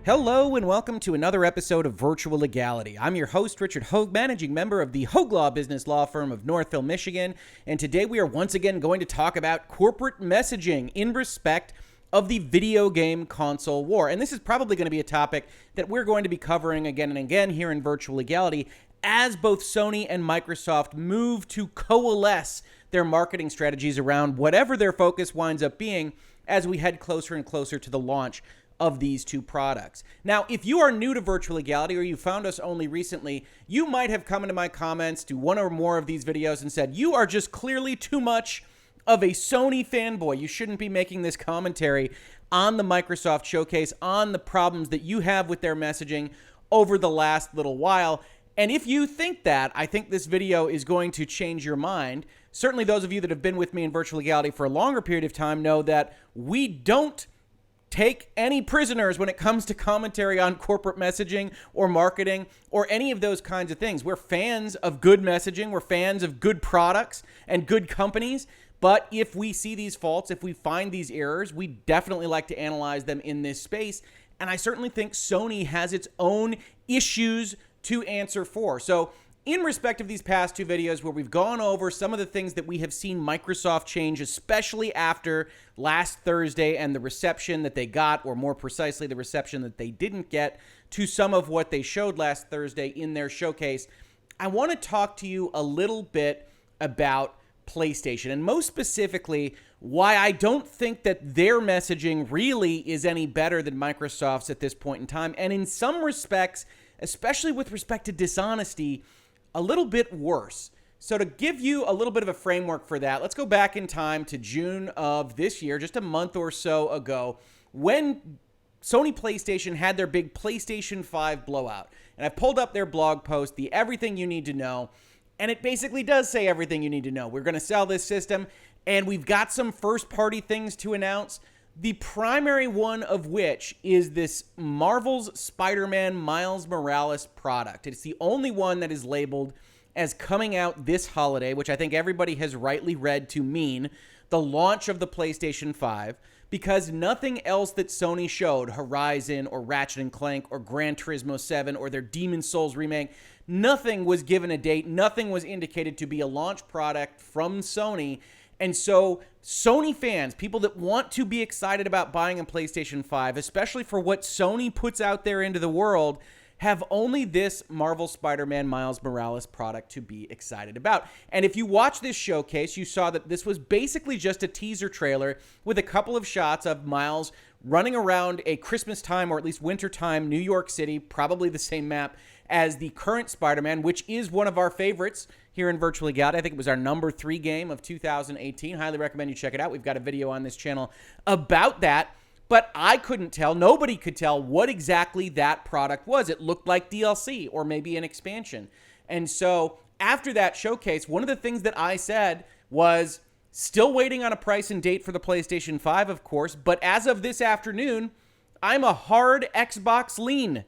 Hello and welcome to another episode of Virtual Legality. I'm your host, Richard Hoeg, managing member of the Hoeg Law business law firm of Northville, Michigan. And today we are once again going to talk about corporate messaging in respect of the video game console war. And this is probably going to be a topic that we're going to be covering again and again here in Virtual Legality as both Sony and Microsoft move to coalesce their marketing strategies around whatever their focus winds up being as we head closer and closer to the launch of these two products. Now, if you are new to Virtual Legality or you found us only recently, you might have come into my comments to one or more of these videos and said, you are just clearly too much of a Sony fanboy. You shouldn't be making this commentary on the Microsoft showcase, on the problems that you have with their messaging over the last little while. And if you think that, I think this video is going to change your mind. Certainly those of you that have been with me in Virtual Legality for a longer period of time know that we don't take any prisoners when it comes to commentary on corporate messaging or marketing or any of those kinds of things. We're fans of good messaging. We're fans of good products and good companies. But if we see these faults, if we find these errors, we definitely like to analyze them in this space. And I certainly think Sony has its own issues to answer for. So in respect of these past two videos where we've gone over some of the things that we have seen Microsoft change, especially after last Thursday and the reception that they got, or more precisely, the reception that they didn't get to some of what they showed last Thursday in their showcase, I want to talk to you a little bit about PlayStation, and most specifically, why I don't think that their messaging really is any better than Microsoft's at this point in time, and in some respects, especially with respect to dishonesty, a little bit worse. So to give you a little bit of a framework for that, let's go back in time to June of this year, just a month or so ago, when Sony PlayStation had their big PlayStation 5 blowout. And I've pulled up their blog post, the Everything You Need to Know, and it basically does say everything you need to know. We're going to sell this system, and we've got some first-party things to announce, the primary one of which is this Marvel's Spider-Man Miles Morales product. It's the only one that is labeled as coming out this holiday, which I think everybody has rightly read to mean the launch of the PlayStation 5, because nothing else that Sony showed, Horizon or Ratchet & Clank or Gran Turismo 7 or their Demon's Souls remake, nothing was given a date, nothing was indicated to be a launch product from Sony. And so Sony fans, people that want to be excited about buying a PlayStation 5, especially for what Sony puts out there into the world, have only this Marvel Spider-Man Miles Morales product to be excited about. And if you watch this showcase, you saw that this was basically just a teaser trailer with a couple of shots of Miles running around a Christmas time, or at least winter time, New York City, probably the same map as the current Spider-Man, which is one of our favorites here in Virtual Legality. I think it was our number 3 game of 2018. Highly recommend you check it out. We've got a video on this channel about that. But I couldn't tell, nobody could tell what exactly that product was. It looked like DLC or maybe an expansion. And so after that showcase, one of the things that I said was still waiting on a price and date for the PlayStation 5, of course. But as of this afternoon, I'm a hard Xbox lean.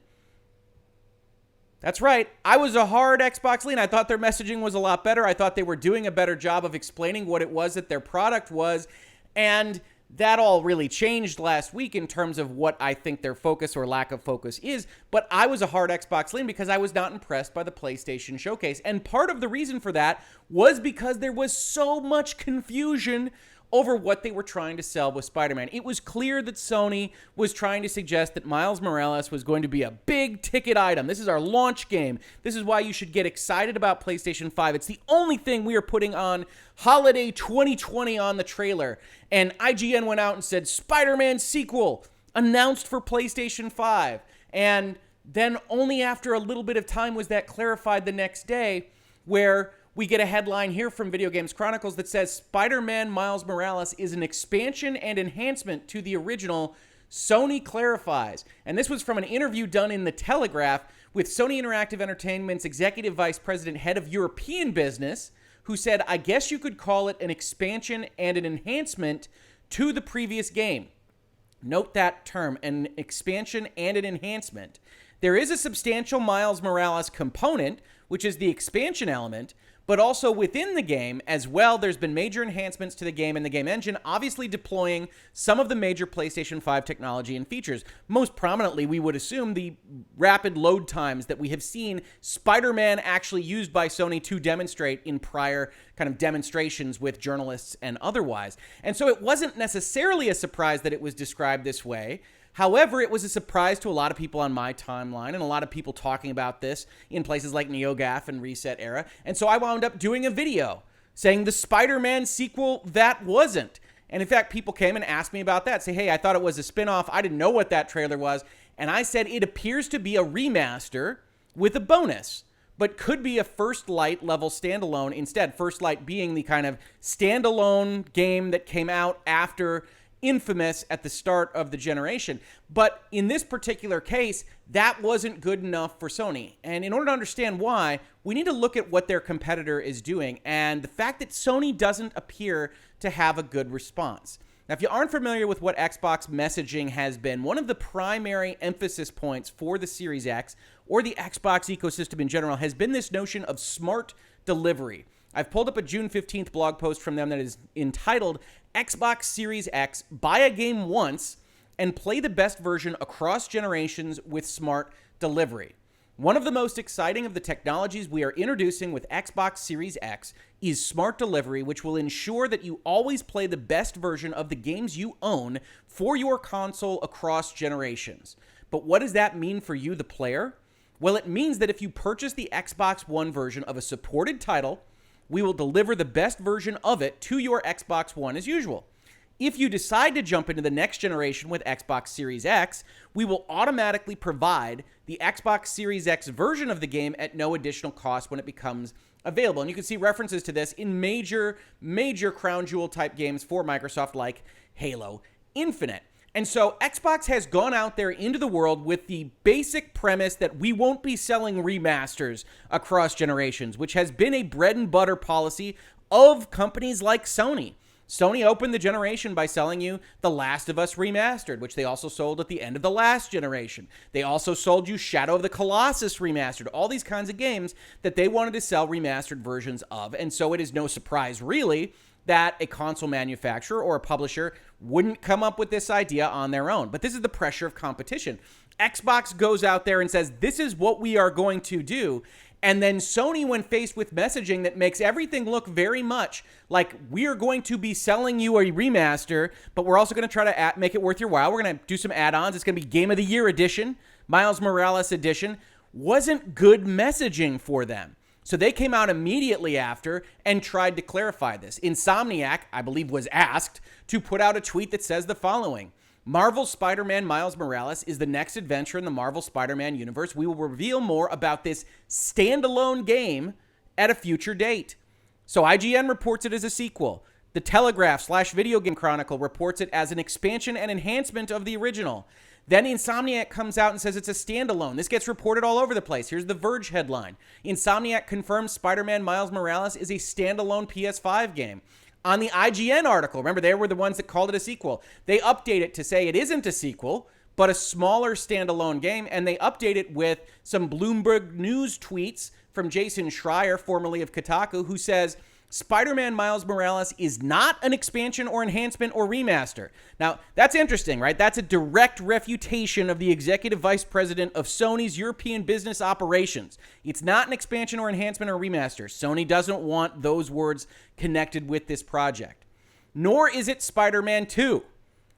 That's right. I was a hard Xbox lean. I thought their messaging was a lot better. I thought they were doing a better job of explaining what it was that their product was. And that all really changed last week in terms of what I think their focus or lack of focus is. But I was a hard Xbox lean because I was not impressed by the PlayStation showcase. And part of the reason for that was because there was so much confusion over what they were trying to sell with Spider-Man. It was clear that Sony was trying to suggest that Miles Morales was going to be a big ticket item. This is our launch game. This is why you should get excited about PlayStation 5. It's the only thing we are putting on Holiday 2020 on the trailer. And IGN went out and said, Spider-Man sequel announced for PlayStation 5. And then only after a little bit of time was that clarified the next day, where we get a headline here from Video Games Chronicles that says Spider-Man Miles Morales is an expansion and enhancement to the original, Sony clarifies. And this was from an interview done in The Telegraph with Sony Interactive Entertainment's Executive Vice President, Head of European Business, who said, I guess you could call it an expansion and an enhancement to the previous game. Note that term, an expansion and an enhancement. There is a substantial Miles Morales component, which is the expansion element, but also within the game as well. There's been major enhancements to the game and the game engine, obviously deploying some of the major PlayStation 5 technology and features. Most prominently, we would assume the rapid load times that we have seen Spider-Man actually used by Sony to demonstrate in prior kind of demonstrations with journalists and otherwise. And so it wasn't necessarily a surprise that it was described this way. However, it was a surprise to a lot of people on my timeline and a lot of people talking about this in places like NeoGAF and Reset Era. And so I wound up doing a video saying the Spider-Man sequel that wasn't. And in fact, people came and asked me about that. Say, hey, I thought it was a spinoff. I didn't know what that trailer was. And I said it appears to be a remaster with a bonus, but could be a First Light level standalone instead. First Light being the kind of standalone game that came out after Infamous at the start of the generation. But in this particular case, that wasn't good enough for Sony. And in order to understand why, we need to look at what their competitor is doing and the fact that Sony doesn't appear to have a good response. Now, if you aren't familiar with what Xbox messaging has been, one of the primary emphasis points for the Series X or the Xbox ecosystem in general has been this notion of smart delivery. I've pulled up a June 15th blog post from them that is entitled Xbox Series X, buy a game once and play the best version across generations with smart delivery. One of the most exciting of the technologies we are introducing with Xbox Series X is smart delivery, which will ensure that you always play the best version of the games you own for your console across generations. But what does that mean for you, the player? Well, it means that if you purchase the Xbox One version of a supported title, we will deliver the best version of it to your Xbox One as usual. If you decide to jump into the next generation with Xbox Series X, we will automatically provide the Xbox Series X version of the game at no additional cost when it becomes available. And you can see references to this in major crown jewel type games for Microsoft like Halo Infinite. And so Xbox has gone out there into the world with the basic premise that we won't be selling remasters across generations, which has been a bread and butter policy of companies like Sony. Sony opened the generation by selling you The Last of Us Remastered, which they also sold at the end of the last generation. They also sold you Shadow of the Colossus Remastered, all these kinds of games that they wanted to sell remastered versions of. And so it is no surprise, really, that a console manufacturer or a publisher wouldn't come up with this idea on their own. But this is the pressure of competition. Xbox goes out there and says, this is what we are going to do. And then Sony, when faced with messaging that makes everything look very much like we are going to be selling you a remaster, but we're also going to try to make it worth your while. We're going to do some add-ons. It's going to be Game of the Year edition, Miles Morales edition. Wasn't good messaging for them. So they came out immediately after and tried to clarify this. Insomniac, I believe, was asked to put out a tweet that says the following: Marvel's Spider-Man Miles Morales is the next adventure in the Marvel Spider-Man universe. We will reveal more about this standalone game at a future date. So IGN reports it as a sequel. The Telegraph/Video Game Chronicle reports it as an expansion and enhancement of the original. Then Insomniac comes out and says it's a standalone. This gets reported all over the place. Here's the Verge headline. Insomniac confirms Spider-Man Miles Morales is a standalone PS5 game. On the IGN article, remember they were the ones that called it a sequel. They update it to say it isn't a sequel, but a smaller standalone game, and they update it with some Bloomberg News tweets from Jason Schreier, formerly of Kotaku, who says Spider-Man Miles Morales is not an expansion or enhancement or remaster. Now, that's interesting, right? That's a direct refutation of the executive vice president of Sony's European business operations. It's not an expansion or enhancement or remaster. Sony doesn't want those words connected with this project. Nor is it Spider-Man 2.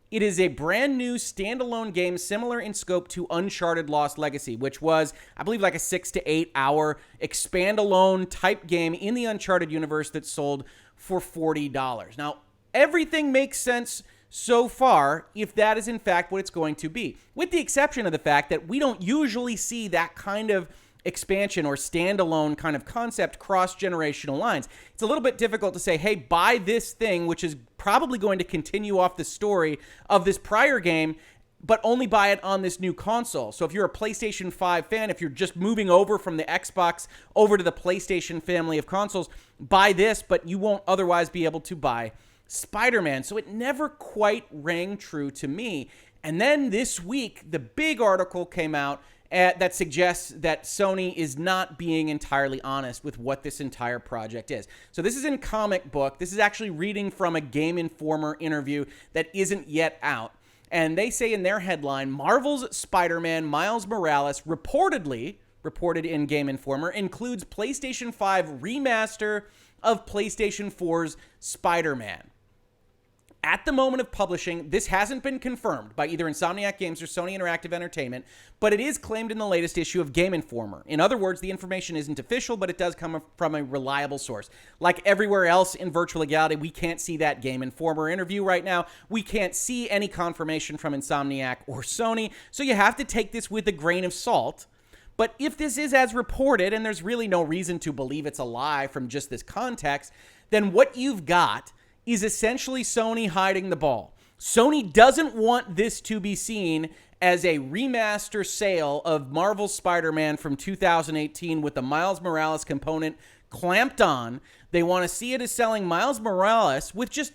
It is a brand new standalone game similar in scope to Uncharted Lost Legacy, which was, I believe, like a 6 to 8 hour expand-alone type game in the Uncharted universe that sold for $40. Now, everything makes sense so far if that is in fact what it's going to be, with the exception of the fact that we don't usually see that kind of expansion or standalone kind of concept cross generational lines. It's a little bit difficult to say, hey, buy this thing, which is probably going to continue off the story of this prior game, but only buy it on this new console. So if you're a PlayStation 5 fan, if you're just moving over from the Xbox over to the PlayStation family of consoles, buy this, but you won't otherwise be able to buy Spider-Man. So it never quite rang true to me. And then this week, the big article came out, that suggests that Sony is not being entirely honest with what this entire project is. So this is in Comic Book. This is actually reading from a Game Informer interview that isn't yet out. And they say in their headline, Marvel's Spider-Man Miles Morales reported in Game Informer, includes PlayStation 5 remaster of PlayStation 4's Spider-Man. At the moment of publishing, this hasn't been confirmed by either Insomniac Games or Sony Interactive Entertainment, but it is claimed in the latest issue of Game Informer. In other words, the information isn't official, but it does come from a reliable source. Like everywhere else in virtual legality, we can't see that Game Informer interview right now. We can't see any confirmation from Insomniac or Sony, so you have to take this with a grain of salt. But if this is as reported, and there's really no reason to believe it's a lie from just this context, then what you've got is essentially Sony hiding the ball. Sony doesn't want this to be seen as a remaster sale of Marvel's Spider-Man from 2018 with the Miles Morales component clamped on. They want to see it as selling Miles Morales with just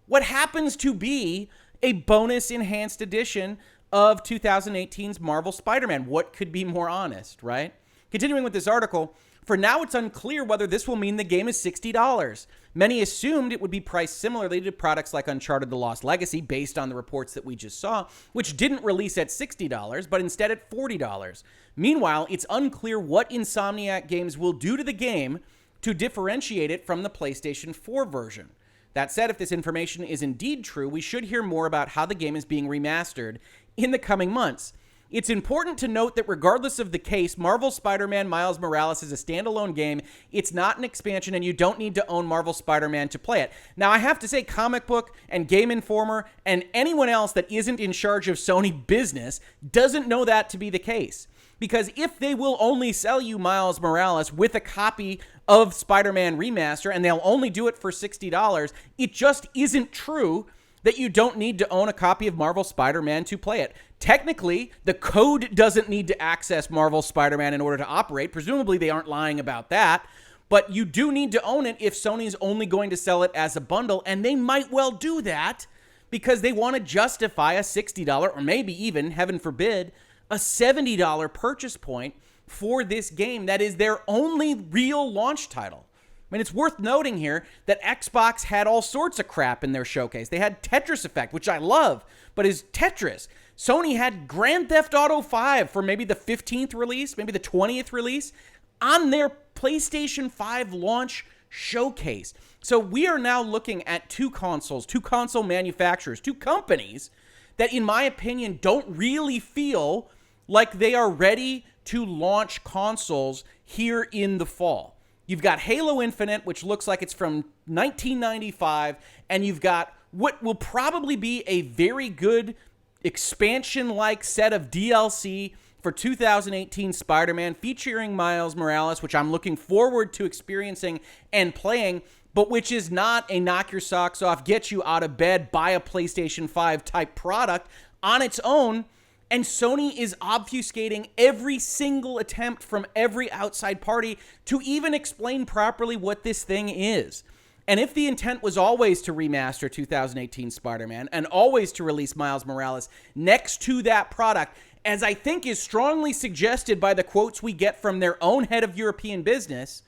what happens to be a bonus enhanced edition of 2018's Marvel Spider-Man. What could be more honest, right? Continuing with this article, for now it's unclear whether this will mean the game is $60. Many assumed it would be priced similarly to products like Uncharted: The Lost Legacy, based on the reports that we just saw, which didn't release at $60, but instead at $40. Meanwhile, it's unclear what Insomniac Games will do to the game to differentiate it from the PlayStation 4 version. That said, if this information is indeed true, we should hear more about how the game is being remastered in the coming months. It's important to note that regardless of the case, Marvel Spider-Man Miles Morales is a standalone game. It's not an expansion, and you don't need to own Marvel Spider-Man to play it. Now, I have to say, Comic Book and Game Informer and anyone else that isn't in charge of Sony business doesn't know that to be the case. Because if they will only sell you Miles Morales with a copy of Spider-Man Remaster, and they'll only do it for $60, it just isn't true that you don't need to own a copy of Marvel Spider-Man to play it. Technically, the code doesn't need to access Marvel Spider-Man in order to operate. Presumably, they aren't lying about that. But you do need to own it if Sony's only going to sell it as a bundle, and they might well do that because they want to justify a $60 or maybe even, heaven forbid, a $70 purchase point for this game that is their only real launch title. I mean, it's worth noting here that Xbox had all sorts of crap in their showcase. They had Tetris Effect, which I love, but is Tetris. Sony had Grand Theft Auto 5 for maybe the 15th release, maybe the 20th release, on their PlayStation 5 launch showcase. So we are now looking at two console manufacturers, two companies that, in my opinion, don't really feel like they are ready to launch consoles here in the fall. You've got Halo Infinite, which looks like it's from 1995, and you've got what will probably be a very good expansion-like set of DLC for 2018 Spider-Man featuring Miles Morales, which I'm looking forward to experiencing and playing, but which is not a knock your socks off, get you out of bed, buy a PlayStation 5 type product on its own. And Sony is obfuscating every single attempt from every outside party to even explain properly what this thing is. And if the intent was always to remaster 2018 Spider-Man and always to release Miles Morales next to that product, as I think is strongly suggested by the quotes we get from their own head of European business,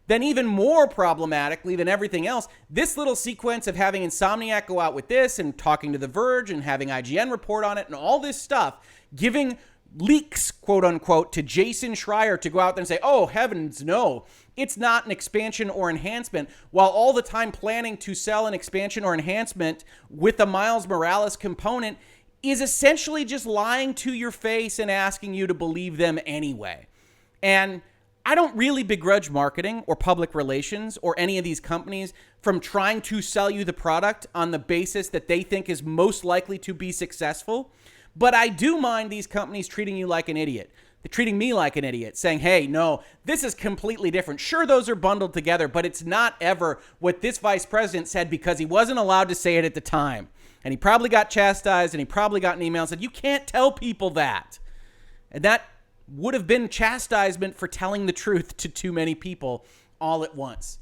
then even more problematically than everything else, this little sequence of having Insomniac go out with this and talking to The Verge and having IGN report on it and all this stuff, giving leaks, quote unquote, to Jason Schreier to go out there and say, oh, heavens, no, it's not an expansion or enhancement, while all the time planning to sell an expansion or enhancement with a Miles Morales component is essentially just lying to your face and asking you to believe them anyway. And I don't really begrudge marketing or public relations or any of these companies from trying to sell you the product on the basis that they think is most likely to be successful. But I do mind these companies treating you like an idiot. They're treating me like an idiot, saying, hey, no, this is completely different. Sure, those are bundled together, but it's not ever what this vice president said because he wasn't allowed to say it at the time. And he probably got chastised and he probably got an email and said, you can't tell people that. And that would have been chastisement for telling the truth to too many people all at once.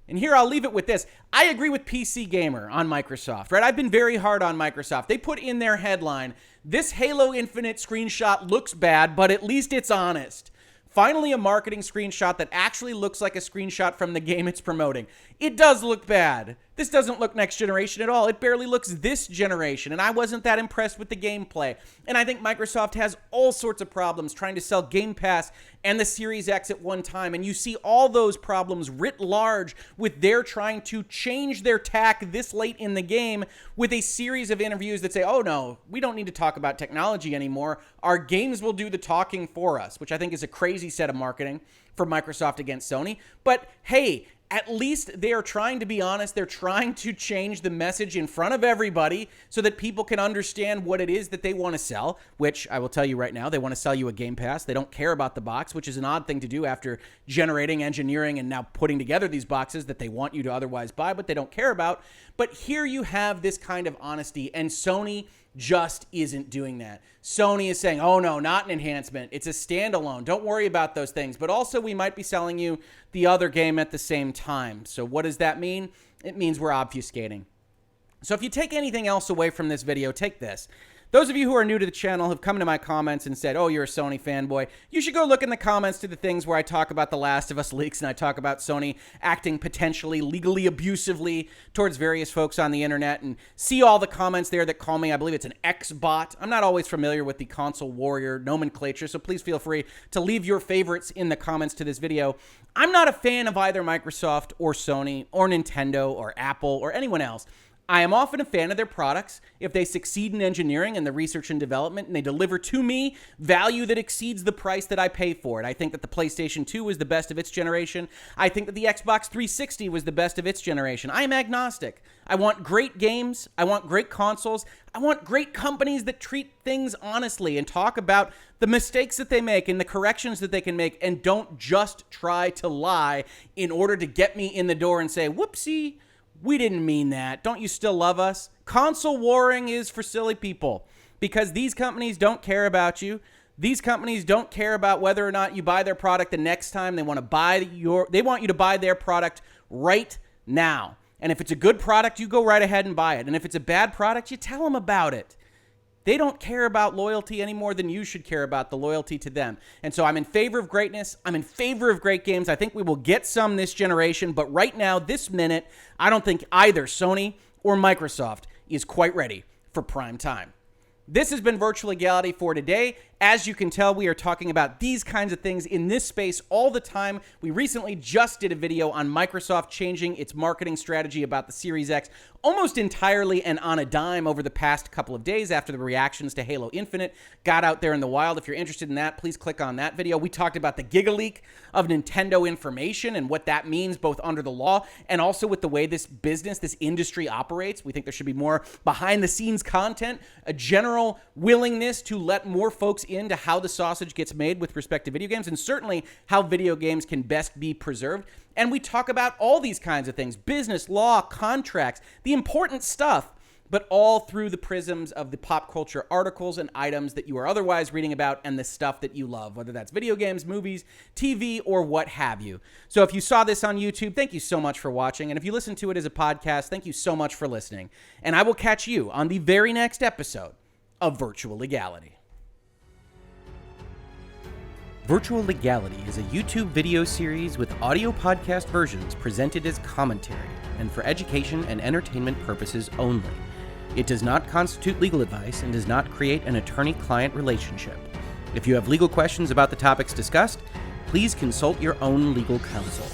And here I'll leave it with this. I agree with PC Gamer on Microsoft, right? I've been very hard on Microsoft. They put in their headline, this Halo Infinite screenshot looks bad, but at least it's honest. Finally, a marketing screenshot that actually looks like a screenshot from the game it's promoting. It does look bad. This doesn't look next generation at all. It barely looks this generation, and I wasn't that impressed with the gameplay. And I think Microsoft has all sorts of problems trying to sell Game Pass and the Series X at one time, and you see all those problems writ large with their trying to change their tack this late in the game with a series of interviews that say, oh no, we don't need to talk about technology anymore. Our games will do the talking for us, which I think is a crazy set of marketing for Microsoft against Sony. But hey, at least they are trying to be honest. They're trying to change the message in front of everybody so that people can understand what it is that they want to sell, which I will tell you right now, they want to sell you a Game Pass. They don't care about the box, which is an odd thing to do after generating, engineering, and now putting together these boxes that they want you to otherwise buy, but they don't care about. But here you have this kind of honesty, and Sony just isn't doing that. Sony is saying, oh no, not an enhancement. It's a standalone. Don't worry about those things. But also we might be selling you the other game at the same time. So what does that mean? It means we're obfuscating. So if you take anything else away from this video, take this. Those of you who are new to the channel have come into my comments and said, oh, you're a Sony fanboy. You should go look in the comments to the things where I talk about The Last of Us leaks and I talk about Sony acting potentially legally abusively towards various folks on the internet, and see all the comments there that call me, I believe it's an X-bot. I'm not always familiar with the console warrior nomenclature, so please feel free to leave your favorites in the comments to this video. I'm not a fan of either Microsoft or Sony or Nintendo or Apple or anyone else. I am often a fan of their products if they succeed in engineering and the research and development, and they deliver to me value that exceeds the price that I pay for it. I think that the PlayStation 2 was the best of its generation. I think that the Xbox 360 was the best of its generation. I am agnostic. I want great games. I want great consoles. I want great companies that treat things honestly and talk about the mistakes that they make and the corrections that they can make, and don't just try to lie in order to get me in the door and say, whoopsie, we didn't mean that. Don't you still love us? Console warring is for silly people because these companies don't care about you. These companies don't care about whether or not you buy their product the next time. They want you to buy their product right now. And if it's a good product, you go right ahead and buy it. And if it's a bad product, you tell them about it. They don't care about loyalty any more than you should care about the loyalty to them. And so I'm in favor of greatness. I'm in favor of great games. I think we will get some this generation. But right now, this minute, I don't think either Sony or Microsoft is quite ready for prime time. This has been Virtual Legality for today. As you can tell, we are talking about these kinds of things in this space all the time. We recently just did a video on Microsoft changing its marketing strategy about the Series X almost entirely and on a dime over the past couple of days after the reactions to Halo Infinite got out there in the wild. If you're interested in that, please click on that video. We talked about the gigaleak of Nintendo information and what that means both under the law and also with the way this business, this industry operates. We think there should be more behind-the-scenes content, a general willingness to let more folks into how the sausage gets made with respect to video games, and certainly how video games can best be preserved. And we talk about all these kinds of things, business, law, contracts, the important stuff, but all through the prisms of the pop culture articles and items that you are otherwise reading about and the stuff that you love, whether that's video games, movies, TV, or what have you. So if you saw this on YouTube, thank you so much for watching. And if you listen to it as a podcast, thank you so much for listening. And I will catch you on the very next episode of Virtual Legality. Virtual Legality is a YouTube video series with audio podcast versions presented as commentary and for education and entertainment purposes only. It does not constitute legal advice and does not create an attorney-client relationship. If you have legal questions about the topics discussed, please consult your own legal counsel.